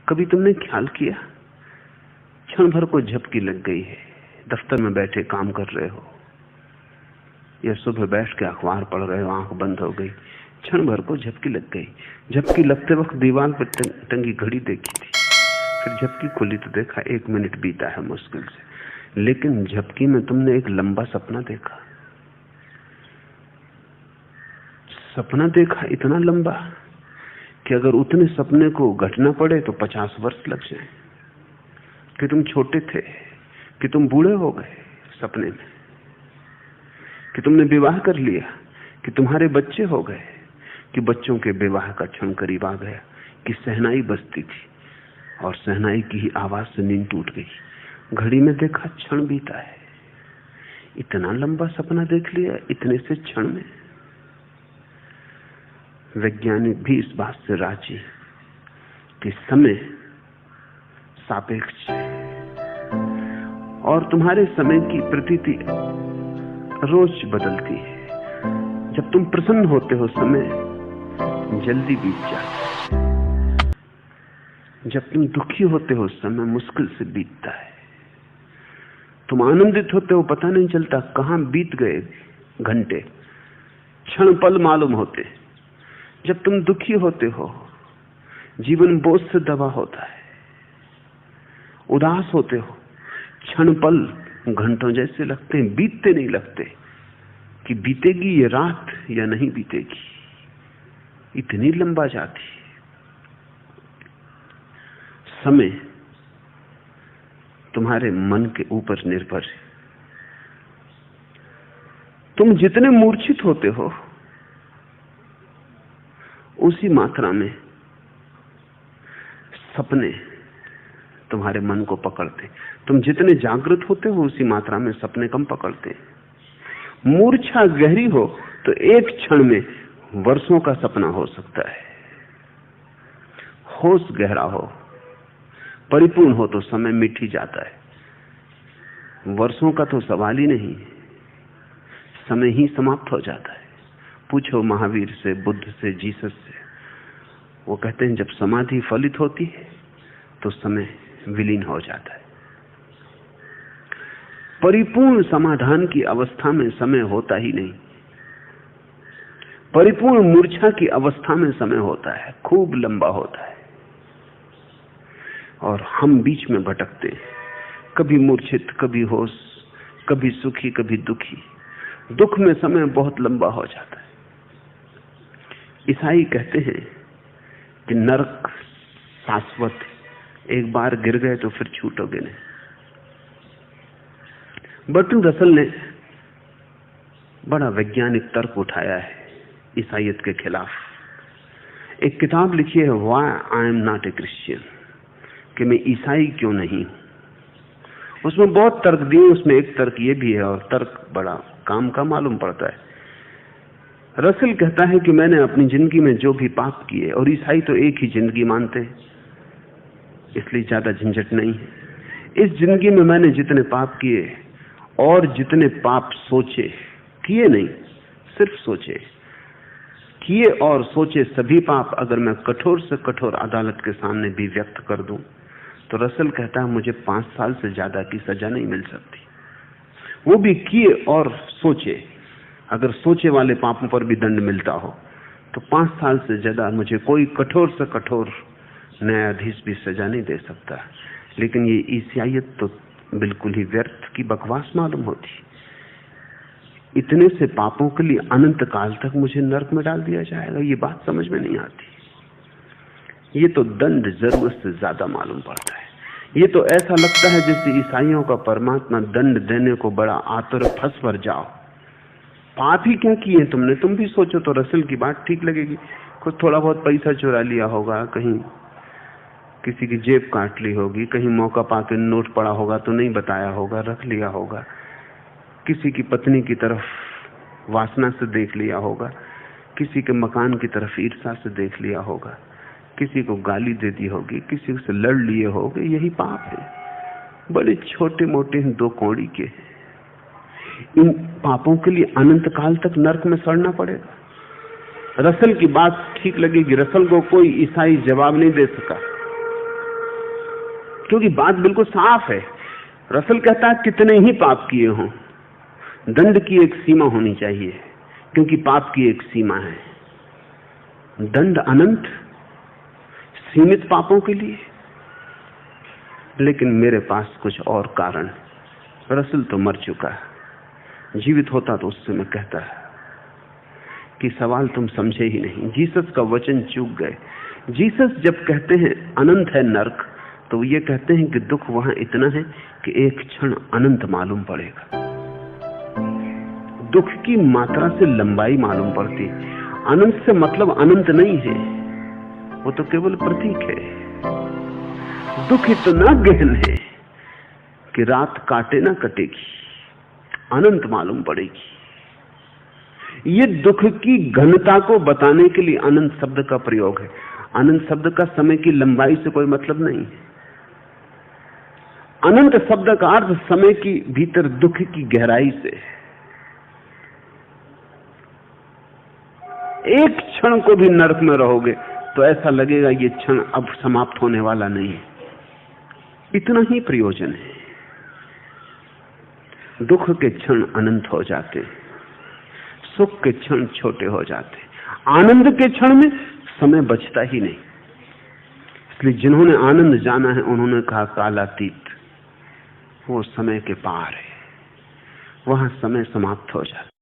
कभी तुमने ख्याल किया, क्षण भर को झपकी लग गई है, दफ्तर में बैठे काम कर रहे हो या सुबह बैठ के अखबार पढ़ रहे हो, आंख बंद हो गई, क्षण भर को झपकी लग गई। झपकी लगते वक्त दीवार पर टंगी घड़ी देखी थी, फिर झपकी खुली तो देखा 1 मिनट बीता है मुश्किल से। लेकिन झपकी में तुमने एक लंबा सपना देखा। सपना देखा इतना लंबा कि अगर उतने सपने को घटना पड़े तो 50 वर्ष लग जाए। कि तुम छोटे थे, कि तुम बूढ़े हो गए सपने में, कि तुमने विवाह कर लिया, कि तुम्हारे बच्चे हो गए, कि बच्चों के विवाह का क्षण करीब आ गया, कि शहनाई बजती थी और शहनाई की ही आवाज से नींद टूट गई। घड़ी में देखा क्षण बीता है। इतना लंबा सपना देख लिया इतने से क्षण में। वैज्ञानिक भी इस बात से राजी कि समय सापेक्ष है और तुम्हारे समय की प्रतीति रोज बदलती है। जब तुम प्रसन्न होते हो समय जल्दी बीत जाता है, जब तुम दुखी होते हो समय मुश्किल से बीतता है। तुम आनंदित होते हो पता नहीं चलता कहां बीत गए घंटे, क्षण पल मालूम होते। जब तुम दुखी होते हो जीवन बोझ से दबा होता है, उदास होते हो क्षण पल घंटों जैसे लगते हैं, बीतते नहीं लगते कि बीतेगी ये रात या नहीं बीतेगी, इतनी लंबा जाती। समय तुम्हारे मन के ऊपर निर्भर है। तुम जितने मूर्छित होते हो उसी मात्रा में सपने तुम्हारे मन को पकड़ते। तुम जितने जागृत होते हो उसी मात्रा में सपने कम पकड़ते। मूर्छा गहरी हो तो एक क्षण में वर्षों का सपना हो सकता है। होश गहरा हो, परिपूर्ण हो तो समय मिट ही जाता है। वर्षों का तो सवाल ही नहीं, समय ही समाप्त हो जाता है। पूछो महावीर से, बुद्ध से, जीसस से, वो कहते हैं जब समाधि फलित होती है तो समय विलीन हो जाता है। परिपूर्ण समाधान की अवस्था में समय होता ही नहीं। परिपूर्ण मूर्छा की अवस्था में समय होता है, खूब लंबा होता है और हम बीच में भटकते हैं, कभी मूर्छित, कभी होश, कभी सुखी, कभी दुखी। दुख में समय बहुत लंबा हो जाता है। ईसाई कहते हैं कि नरक शाश्वत, एक बार गिर गए तो फिर छूटोगे नहीं। बर्टन रसल ने बड़ा वैज्ञानिक तर्क उठाया है ईसाईयत के खिलाफ। एक किताब लिखी है why I am not a Christian, कि मैं ईसाई क्यों नहीं हूं। उसमें बहुत तर्क दिए, उसमें एक तर्क ये भी है और तर्क बड़ा काम का मालूम पड़ता है। रसल कहता है कि मैंने अपनी जिंदगी में जो भी पाप किए, और ईसाई तो एक ही जिंदगी मानते हैं इसलिए ज्यादा झंझट नहीं है, इस जिंदगी में मैंने जितने पाप किए और जितने पाप सोचे, किए नहीं सिर्फ सोचे, किए और सोचे सभी पाप अगर मैं कठोर से कठोर अदालत के सामने भी व्यक्त कर दूं तो रसल कहता है मुझे 5 साल से ज्यादा की सजा नहीं मिल सकती। वो भी किए और सोचे। अगर सोचे वाले पापों पर भी दंड मिलता हो तो 5 साल से ज्यादा मुझे कोई कठोर से कठोर न्यायाधीश भी सजा नहीं दे सकता। लेकिन ये ईसाईयत तो बिल्कुल ही व्यर्थ की बकवास मालूम होती। इतने से पापों के लिए अनंत काल तक मुझे नरक में डाल दिया जाएगा, ये बात समझ में नहीं आती। ये तो दंड जरूरत से ज्यादा मालूम पड़ता है। ये तो ऐसा लगता है जैसे ईसाइयों का परमात्मा दंड देने को बड़ा आतुर, फंस पर जाओ। पाप ही क्या किए तुमने? तुम भी सोचो तो रसल की बात ठीक लगेगी। कुछ थोड़ा बहुत पैसा चुरा लिया होगा, कहीं किसी की जेब काट ली होगी, कहीं मौका पाके नोट पड़ा होगा तो नहीं बताया होगा, रख लिया होगा, किसी की पत्नी की तरफ वासना से देख लिया होगा, किसी के मकान की तरफ ईर्ष्या से देख लिया होगा, किसी को गाली दे दी होगी, किसी से लड़ लिए होगे। यही पाप है, बड़े छोटे मोटे 2 कौड़ी के। इन पापों के लिए अनंत काल तक नरक में सड़ना पड़ेगा। रसल की बात ठीक लगेगी। रसल को कोई ईसाई जवाब नहीं दे सका क्योंकि बात बिल्कुल साफ है। रसल कहता है कितने ही पाप किए हों, दंड की एक सीमा होनी चाहिए, क्योंकि पाप की एक सीमा है। दंड अनंत, सीमित पापों के लिए। लेकिन मेरे पास कुछ और कारण। रसल तो मर चुका है, जीवित होता तो उससे मैं कहता कि सवाल तुम समझे ही नहीं, जीसस का वचन चूक गए। जीसस जब कहते हैं अनंत है नर्क, तो ये कहते हैं कि दुख वहां इतना है कि एक क्षण अनंत मालूम पड़ेगा। दुख की मात्रा से लंबाई मालूम पड़ती। अनंत से मतलब अनंत नहीं है, वो तो केवल प्रतीक है। दुख इतना गहन है कि रात काटे ना कटेगी, अनंत मालूम पड़ेगी। ये दुख की घनता को बताने के लिए अनंत शब्द का प्रयोग है। अनंत शब्द का समय की लंबाई से कोई मतलब नहीं है। अनंत शब्द का अर्थ समय की भीतर दुख की गहराई से। एक क्षण को भी नरक में रहोगे तो ऐसा लगेगा ये क्षण अब समाप्त होने वाला नहीं है, इतना ही प्रयोजन है। दुख के क्षण अनंत हो जाते, सुख के क्षण छोटे हो जाते, आनंद के क्षण में समय बचता ही नहीं। इसलिए जिन्होंने आनंद जाना है उन्होंने कहा कालातीत, वो समय के पार है, वहां समय समाप्त हो जाता।